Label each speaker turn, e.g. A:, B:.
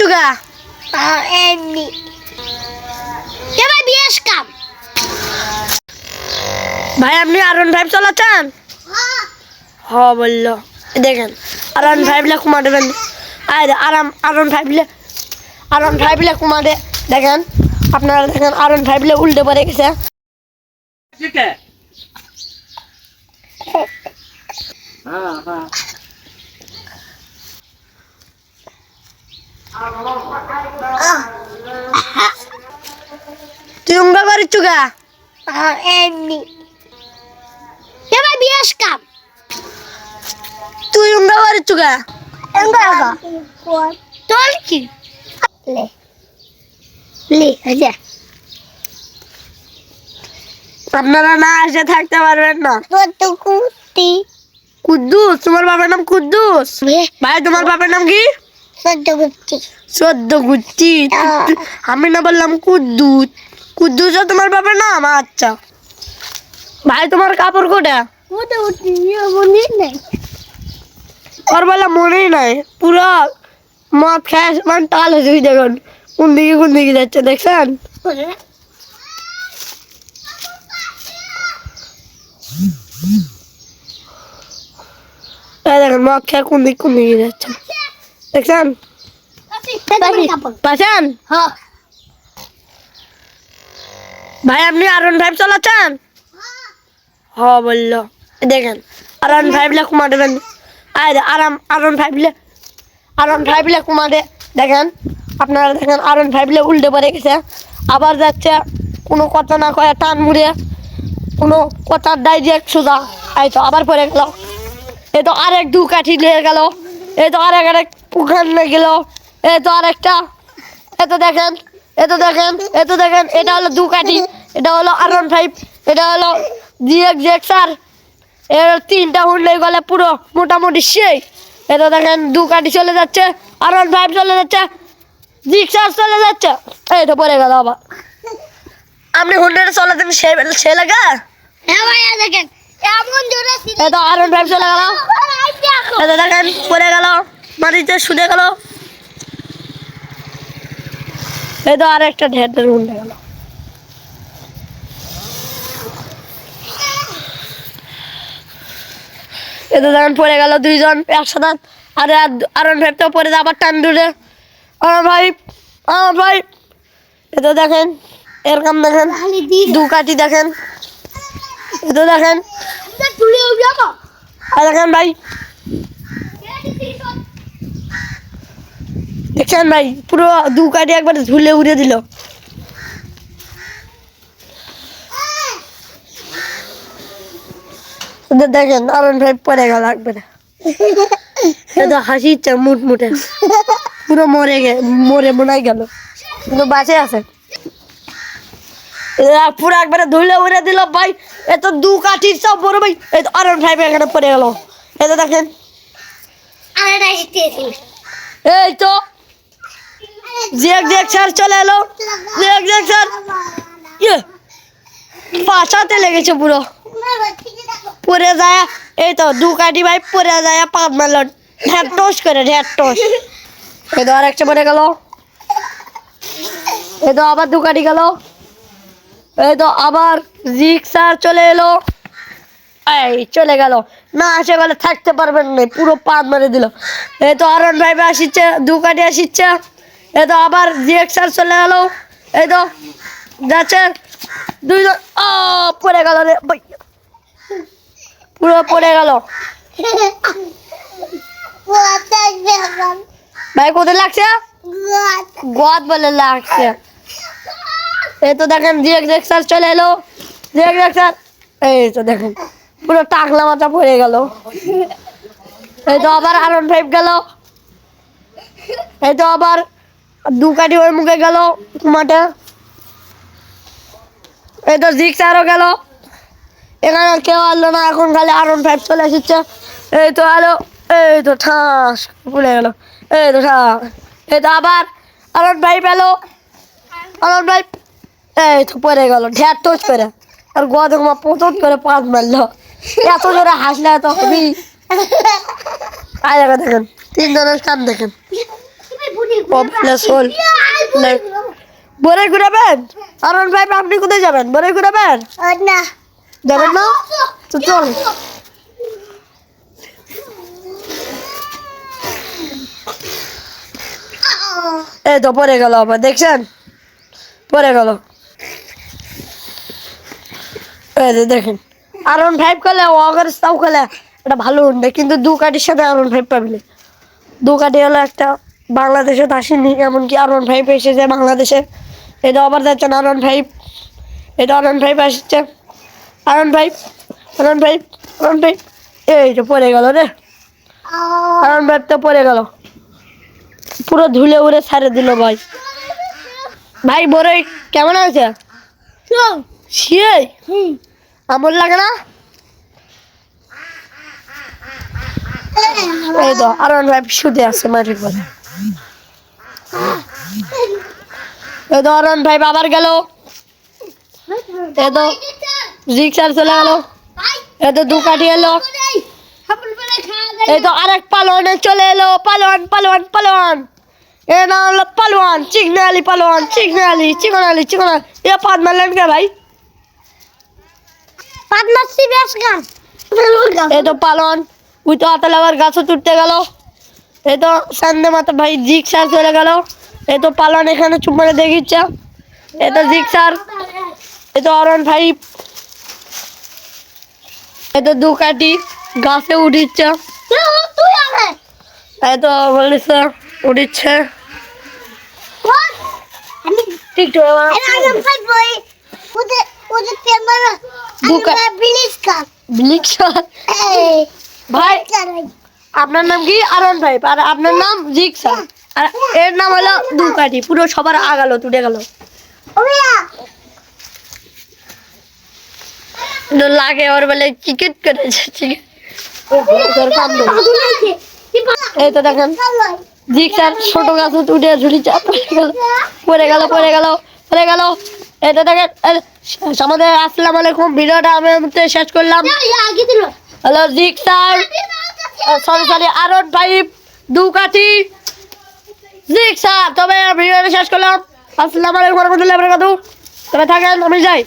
A: চুগা
B: এমনি এবার বিয়েস কাম
A: ভাই আপনি R15 চালাচ্ছেন? হ বললো দেখেন R15 লে কুমা দেবেন R15 লে কুমা দে দেখেন আপনারা দেখেন R15 লে উল্টে পড়ে গেছে তুই উঙ্গা বাড়ি চুগা
B: এমনি এবার বিয়েস কাম
A: তুই উঙ্গা বাড়ি চুগা
B: এঙ্গাগা তোর কি লে লে আচ্ছা
A: আপনারা না এসে থাকতে পারবেন না
B: কত কুতি
A: কুদ্দুস তোমার বাবার নাম কুদ্দুস ভাই তোমার বাবার নাম কি
B: কত কুতি
A: চোদ্দ গুচ্ছি আমি না বললাম কুদ্দুস কুদ্দুস তোমার বাবার নাম আচ্ছা ভাই তোমার কাপড় কোটা
B: কত কুতি মনে নাই
A: ওর বলা মনেই নাই পুরো মদ খায় মানে টাল হয়েছে দেখুন কোন দিকে যাচ্ছে দেখছেন দেখেন মদ খায় কোন দিকে যাচ্ছে দেখছেন পাচ্ছেন ভাই আপনি R15 চালাচ্ছেন? হ বললো দেখেন R15 লে কুমা দেবেন R15 লে কুমা দে দেখেন আপনারা দেখেন R15 লে উল্টে পড়ে গেছে আবার যাচ্ছে কোনো কথা না কয়ে টান মুড়ে কোনো কথার ডাইরেক্ট সোজা এই তো আবার পড়ে গেল এই তো আরেক দু কাঠি নিয়ে গেল এই তো আরেক পুখান নিয়ে গেল এই তো আরেকটা এত দেখেন এটা হলো দু কাঠি এটা হলো R15 এটা হলো GX এর তিনটা হুন্ডে গেলে পুরো মোটামুটি সেই এটা দেখেন দু কাঠি চলে যাচ্ছে R15 চলে যাচ্ছে GX চলে যাচ্ছে এই তো পড়ে গেল আবার আপনি হুন্ডাটা চলাতেন সে লাগা
B: হ্যাঁ ভাই দেখেন এমন জোরে
A: এই তো R15 চলে গেল এই তো দেখেন পড়ে গেল মাটিতে শুধে গেল এই তো আরেকটা ঢের হুন্ডে গেল এতো দেখেন পড়ে গেল দুইজন একসাথে আরে R15 তো পড়ে আবার টান দূরে আমার ভাই এতো দেখেন এরকম দেখেন দু কাঠি দেখেন এতো দেখেন আর দেখেন ভাই দেখছেন ভাই পুরো দু কাঠি একবার ঝুলে উড়ে দিল দেখেন R15 পরে গেল একবারে এটা হাসিচ্ছে মুটমুটে পুরো মরে মনে গেল কিন্তু বাঁচে আছে পুরো একবারে ধুলে উড়ে দিল ভাই এত দু কাঠির সব বড় ভাই এই তো R15 এখানে পড়ে গেল এটা দেখেন এই তো জিএক্স স্যার চলে এলো জিএক্স স্যার পাছাতে লেগেছে পুরো পরে যায় এই তো দু কাঠি ভাই পরে যায় পাত মারল ঢ্যাট টোস এই তো আরেকটা পরে গেল এই তো আবার দু কাঠি গেল এই তো আবার রিক্সার চলে এলো এই চলে গেল না আসে বলে থাকতে পারবেন না পুরো পাত মেরে দিল এই তো R15 আসিচ্ছে দু কাঠি আসিচ্ছে এই তো আবার জিএক্সার চলে গেল এই তো যাচ্ছে দুইজন পড়ে গেল রে ভাই পুরো পড়ে গেল ভাই কোথায় লাগছে গদ বলে লাগছে এই তো দেখেন জিএক্সার চলে এলো জিএক্সার এই তো দেখেন পুরো টাকলা মাথা পড়ে গেল এই তো আবার R15 গেল এই তো আবার দু কাঠি ওর মুখে গেল মাঠে এই তো জিক্সারও গেল এখানে কেউ আসলো না এখন খালি R15 চলে এসেছে এই তো আলো এই তো ঠাস ভুলে গেল এই তো ঠাস এই তো আবার R15 পেলো R15 এই তো পড়ে গেল ঢের টোচ করে আর গোয়া পতন করে পাত মারলো এত জোরে হাসলে এত হবি আয় দেখেন তিনজনের কান দেখেন ও প্লাস হোল বরে ঘুরাবেন আরন ভাই আপনি কোথায় যাবেন বরে ঘুরাবেন
B: না
A: যাবেন না তো চল এই তো পরে গেল আবার দেখছেন পরে গেল এই যে দেখেন আরন 5 খেলে ওয়াগার সাউ খেলে এটা ভালো উঠবে কিন্তু দুকাটির সাথে আরন 5 পাবলে দুকাটি হলো একটা বাংলাদেশে আসেনি এমনকি আরন 5 এসেছে বাংলাদেশে এটা আবার যাচ্ছে আরন 5 এটা আরন 5 আসছে আরন 5 আরন 5 আরন 5 এই তো পরে গেল রে আরন 5 তো পরে গেল পুরো ধুলে উড়ে ছাড়ে দিল ভাই ভাই বড়ই কেমন আছে সেই আমল লাগে না এই তো আরন ভাই শুতে আছে মাটির পরে এই তো আরন ভাই আবার গেল এই তো রিক্সার চলে গেল এই তো দুকাটি এলো এই তো আরেক পালোয়ানে চলে এলো পালোয়ান পালোয়ান পালোয়ান এ না হলো পালোয়ান চিকনালি পালোয়ান চিকনালি চিকনালি চিকনালি এ পাদ মারলেন কে ভাই
B: পাদমাসি বেশ গান
A: এই তো পালোয়ান ওই তো আতালাবার গাছও তুলতে গেল এই তো সান্দে মাথা ভাই জিক্সার চলে গেল এই তো পালোয়ান এখানে চুপ করে দেখিচ্ছে এই তো জিক্সার এই তো আরন 5 এই তো দুকাটি গাছে উঠিচ্ছে
B: তুই আরে
A: এই তো বলেছে উঠিচ্ছে
B: আমি
A: টিকটক
B: আরাম ভাই বই ওদের ক্যামেরা
A: বুকা-
B: আমি বিলিশ কাপ
A: ব্লিক্সার
B: এই
A: ভাই
B: চালাই
A: আপনার নাম কি আরন ভাই আর আপনার নাম জিক্সার আর এর নাম হলো দুকাটি পুরো সবার আগালো তুলে গেল
B: ওয়া
A: লাগে ওর বলে ক্রিকেট করেছে চিকেন এই তো দেখেন জিক্সার ছোট গাছ উঠে ঝুলি চাপ পড়ে গেল পড়ে গেল পড়ে গেল এই তো দেখেন আমাদের আসসালামু আলাইকুম ভিডিওটা আমি শেষ করলাম
B: আগে দিল
A: হ্যালো জিক্সার সরি আরন 5 দুকাঠি জিক্সার তবে ভিডিওটা শেষ করলাম আসসালামু আলাইকুম ওয়া রাহমাতুল্লাহি ওয়া বারাকাতুহু তবে থাকেন আমি যাই